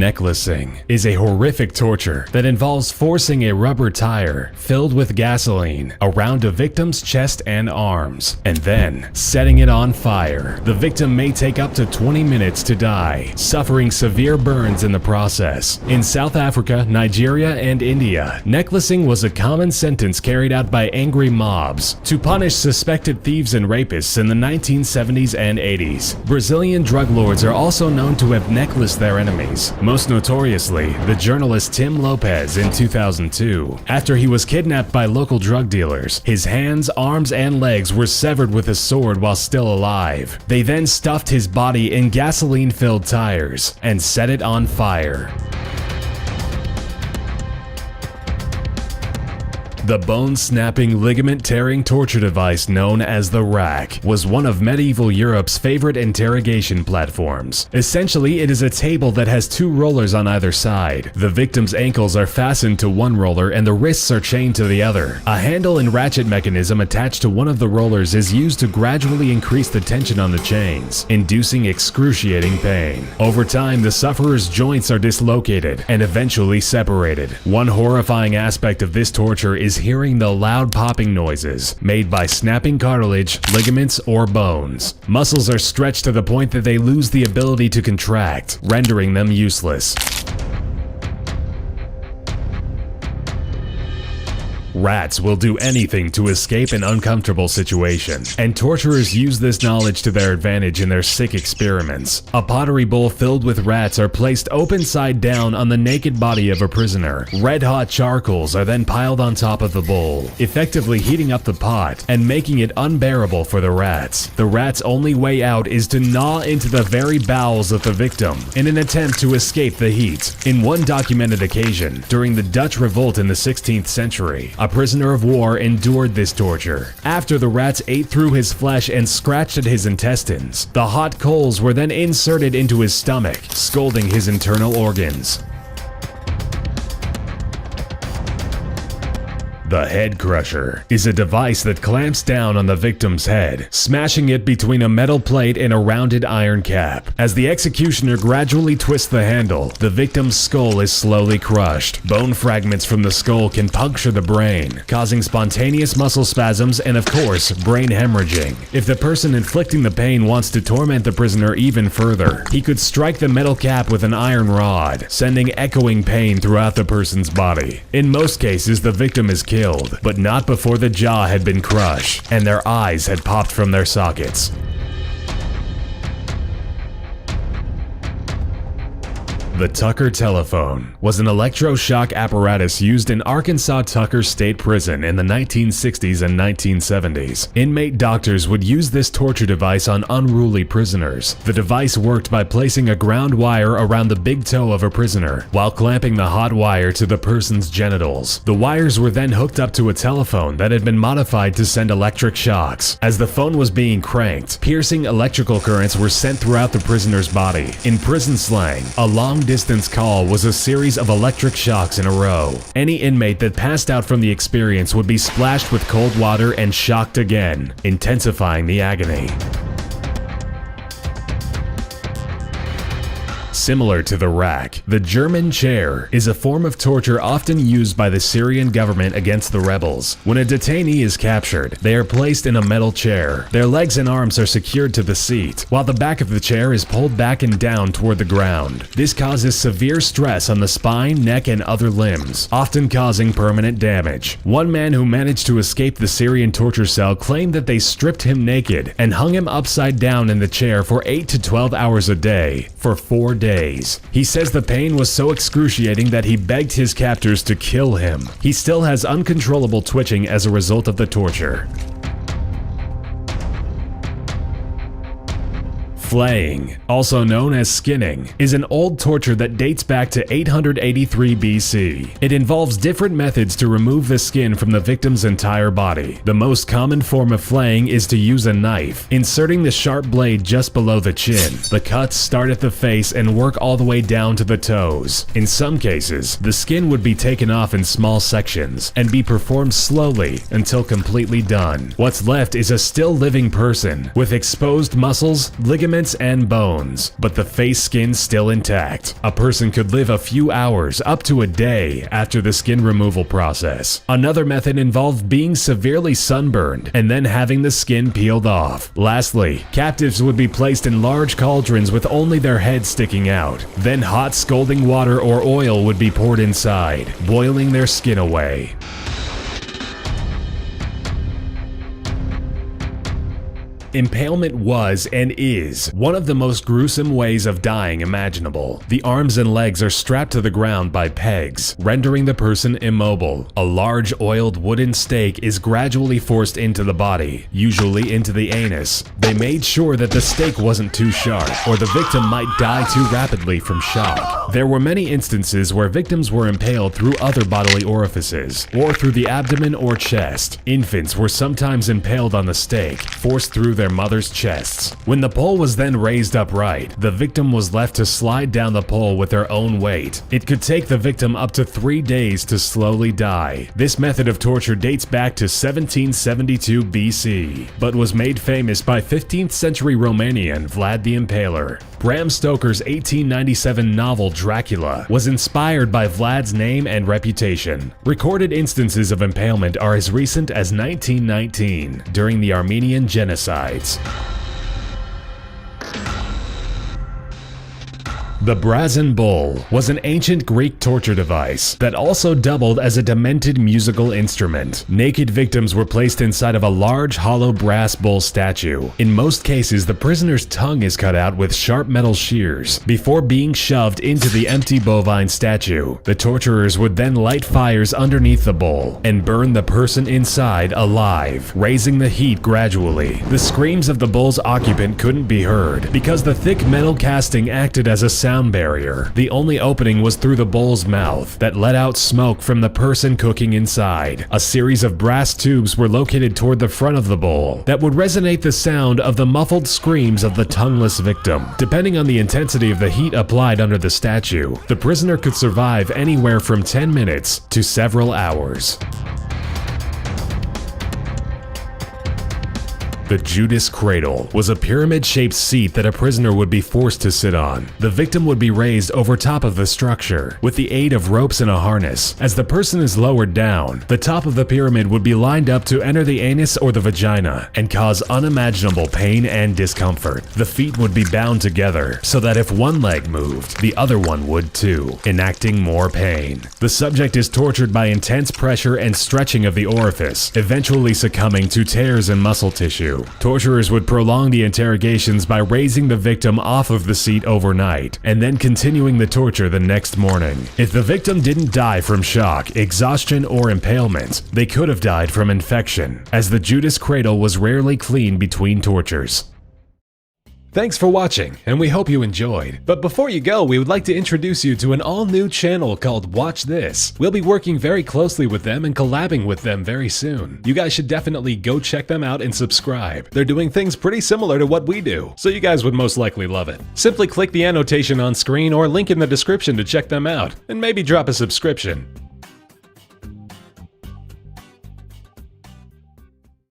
Necklacing is a horrific torture that involves forcing a rubber tire filled with gasoline around a victim's chest and arms, and then setting it on fire. The victim may take up to 20 minutes to die, suffering severe burns in the process. In South Africa, Nigeria, and India, necklacing was a common sentence carried out by angry mobs to punish suspected thieves and rapists in the 1970s and 80s. Brazilian drug lords are also known to have necklaced their enemies, most notoriously the journalist Tim Lopez in 2002. After he was kidnapped by local drug dealers, his hands, arms, and legs were severed with a sword while still alive. They then stuffed his body in gasoline-filled tires and set it on fire. The bone-snapping, ligament-tearing torture device known as the rack was one of medieval Europe's favorite interrogation platforms. Essentially, it is a table that has two rollers on either side. The victim's ankles are fastened to one roller and the wrists are chained to the other. A handle and ratchet mechanism attached to one of the rollers is used to gradually increase the tension on the chains, inducing excruciating pain. Over time, the sufferer's joints are dislocated and eventually separated. One horrifying aspect of this torture is hearing the loud popping noises made by snapping cartilage, ligaments, or bones. Muscles are stretched to the point that they lose the ability to contract, rendering them useless. Rats will do anything to escape an uncomfortable situation, and torturers use this knowledge to their advantage in their sick experiments. A pottery bowl filled with rats are placed open side down on the naked body of a prisoner. Red-hot charcoals are then piled on top of the bowl, effectively heating up the pot and making it unbearable for the rats. The rats' only way out is to gnaw into the very bowels of the victim in an attempt to escape the heat. In one documented occasion, during the Dutch revolt in the 16th century, a prisoner of war endured this torture. After the rats ate through his flesh and scratched at his intestines, the hot coals were then inserted into his stomach, scalding his internal organs. The head crusher is a device that clamps down on the victim's head, smashing it between a metal plate and a rounded iron cap. As the executioner gradually twists the handle, the victim's skull is slowly crushed. Bone fragments from the skull can puncture the brain, causing spontaneous muscle spasms and, of course, brain hemorrhaging. If the person inflicting the pain wants to torment the prisoner even further, he could strike the metal cap with an iron rod, sending echoing pain throughout the person's body. In most cases, the victim is killed, but not before the jaw had been crushed and their eyes had popped from their sockets. The Tucker telephone was an electroshock apparatus used in Arkansas Tucker State Prison in the 1960s and 1970s. Inmate doctors would use this torture device on unruly prisoners. The device worked by placing a ground wire around the big toe of a prisoner while clamping the hot wire to the person's genitals. The wires were then hooked up to a telephone that had been modified to send electric shocks. As the phone was being cranked, piercing electrical currents were sent throughout the prisoner's body. In prison slang, a long-distance call was a series of electric shocks in a row. Any inmate that passed out from the experience would be splashed with cold water and shocked again, intensifying the agony. Similar to the rack, the German chair is a form of torture often used by the Syrian government against the rebels. When a detainee is captured, they are placed in a metal chair. Their legs and arms are secured to the seat, while the back of the chair is pulled back and down toward the ground. This causes severe stress on the spine, neck, and other limbs, often causing permanent damage. One man who managed to escape the Syrian torture cell claimed that they stripped him naked and hung him upside down in the chair for 8 to 12 hours a day for 4 days. He says the pain was so excruciating that he begged his captors to kill him. He still has uncontrollable twitching as a result of the torture. Flaying, also known as skinning, is an old torture that dates back to 883 BC. It involves different methods to remove the skin from the victim's entire body. The most common form of flaying is to use a knife, inserting the sharp blade just below the chin. The cuts start at the face and work all the way down to the toes. In some cases, the skin would be taken off in small sections and be performed slowly until completely done. What's left is a still living person with exposed muscles, ligaments, ligaments and bones, but the face skin still intact. A person could live a few hours up to a day after the skin removal process. Another method involved being severely sunburned and then having the skin peeled off. Lastly, captives would be placed in large cauldrons with only their heads sticking out. Then hot scalding water or oil would be poured inside, boiling their skin away. Impalement was and is one of the most gruesome ways of dying imaginable. The arms and legs are strapped to the ground by pegs, rendering the person immobile. A large oiled wooden stake is gradually forced into the body, usually into the anus. They made sure that the stake wasn't too sharp, or the victim might die too rapidly from shock. There were many instances where victims were impaled through other bodily orifices, or through the abdomen or chest. Infants were sometimes impaled on the stake, forced through their mother's chests. When the pole was then raised upright, the victim was left to slide down the pole with their own weight. It could take the victim up to 3 days to slowly die. This method of torture dates back to 1772 BC, but was made famous by 15th century Romanian Vlad the Impaler. Bram Stoker's 1897 novel Dracula was inspired by Vlad's name and reputation. Recorded instances of impalement are as recent as 1919, during the Armenian genocides. The brazen bull was an ancient Greek torture device that also doubled as a demented musical instrument. Naked victims were placed inside of a large hollow brass bull statue. In most cases, the prisoner's tongue is cut out with sharp metal shears before being shoved into the empty bovine statue. The torturers would then light fires underneath the bull and burn the person inside alive, raising the heat gradually. The screams of the bull's occupant couldn't be heard because the thick metal casting acted as a sound barrier. The only opening was through the bull's mouth that let out smoke from the person cooking inside. A series of brass tubes were located toward the front of the bull that would resonate the sound of the muffled screams of the tongueless victim. Depending on the intensity of the heat applied under the statue, the prisoner could survive anywhere from 10 minutes to several hours. The Judas cradle was a pyramid-shaped seat that a prisoner would be forced to sit on. The victim would be raised over top of the structure with the aid of ropes and a harness. As the person is lowered down, the top of the pyramid would be lined up to enter the anus or the vagina and cause unimaginable pain and discomfort. The feet would be bound together so that if one leg moved, the other one would too, enacting more pain. The subject is tortured by intense pressure and stretching of the orifice, eventually succumbing to tears in muscle tissue. Torturers would prolong the interrogations by raising the victim off of the seat overnight and then continuing the torture the next morning. If the victim didn't die from shock, exhaustion, or impalement, they could have died from infection, as the Judas cradle was rarely cleaned between tortures. Thanks for watching, and we hope you enjoyed. But before you go, we would like to introduce you to an all-new channel called Watch This. We'll be working very closely with them and collabing with them very soon. You guys should definitely go check them out and subscribe. They're doing things pretty similar to what we do, so you guys would most likely love it. Simply click the annotation on screen or link in the description to check them out, and maybe drop a subscription.